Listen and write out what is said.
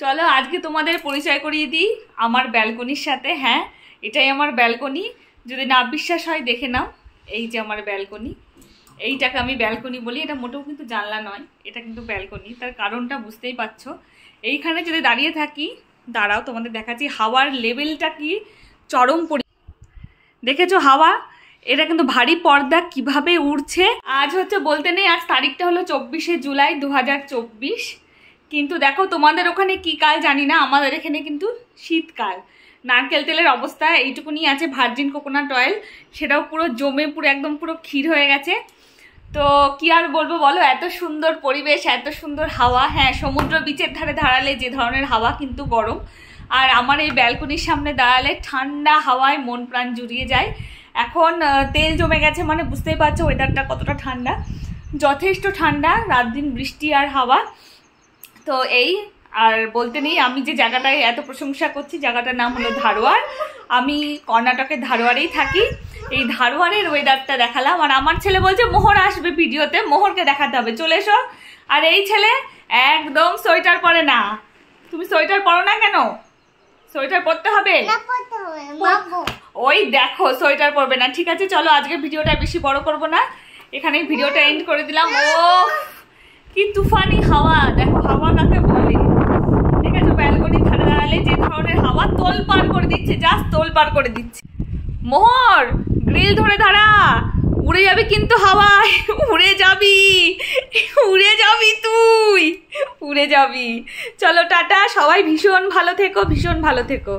চলো আজকে তোমাদের পরিচয় করিয়ে দিই আমার ব্যালকনির সাথে। হ্যাঁ, এটাই আমার ব্যালকনি। যদি না বিশ্বাস হয় দেখে নাও, এই যে আমার ব্যালকনি। এইটাকে আমি ব্যালকনি বলি, এটা মোটেও কিন্তু জানলা নয়, এটা কিন্তু ব্যালকনি। তার কারণটা বুঝতেই পারছো। এইখানে যদি দাঁড়িয়ে থাকি, দাঁড়াও তোমাদের দেখাচ্ছি হাওয়ার লেভেলটা কি চরম দেখেছো হাওয়া? এটা কিন্তু ভারী পর্দা কিভাবে উড়ছে। আজ হচ্ছে বলতে নেই, আজ তারিখটা হলো 24শে জুলাই 2024। কিন্তু দেখো তোমাদের ওখানে কি কাল জানি না, আমাদের এখানে কিন্তু শীতকাল। নারকেল তেলের অবস্থা এইটুকুনি আছে, ভার্জিন কোকোনাট অয়েল, সেটাও পুরো জমে পুরো একদম পুরো ক্ষীর হয়ে গেছে। তো কি আর বলবো বলো, এত সুন্দর পরিবেশ, এত সুন্দর হাওয়া। হ্যাঁ, সমুদ্র বিচের ধারে দাঁড়ালে যে ধরনের হাওয়া কিন্তু গরম, আর আমার এই ব্যালকনির সামনে দাঁড়ালে ঠান্ডা হাওয়ায় মন প্রাণ জুড়িয়ে যায়। এখন তেল জমে গেছে মানে বুঝতেই পারছো ওয়েদারটা কতটা ঠান্ডা, যথেষ্ট ঠান্ডা, রাত দিন বৃষ্টি আর হাওয়া। তো এই আর বলতে নেই, আমি যে জায়গাটায় এত প্রশংসা করছি জায়গাটার নাম হলো ধারওয়াড়। আমি কর্ণাটকের ধারওয়াড়েই থাকি। এই ধারওয়াড়ের ওয়েদারটা দেখালাম, আর আমার ছেলে বলছে মোহর আসবে ভিডিওতে, মোহরকে দেখাতে হবে, চলে এসো। আর এই ছেলে একদম সোয়েটার পরে না। তুমি সোয়েটার পরো না কেন? সোয়েটার পরতে হবে। ওই দেখো সোয়েটার পরবে না। ঠিক আছে চলো, আজকে ভিডিওটা বেশি বড় করব না, এখানেই ভিডিওটা এন্ড করে দিলাম। ও কি তুফানি হাওয়া, দেখো হাওয়া কাকে বলে। ঠিক আছে, ব্যালকনি ধারে দাঁড়ালে যে ধরনের হাওয়া তোলপাড় করে দিচ্ছে, জাস্ট তোলপাড় করে দিচ্ছে। মোহর গ্রিল ধরে দাঁড়া, উড়ে যাবি কিন্তু হাওয়ায়, উড়ে যাবি, উড়ে যাবি, তুই উড়ে যাবি। চলো টাটা, সবাই ভীষণ ভালো থেকো, ভীষণ ভালো থেকো।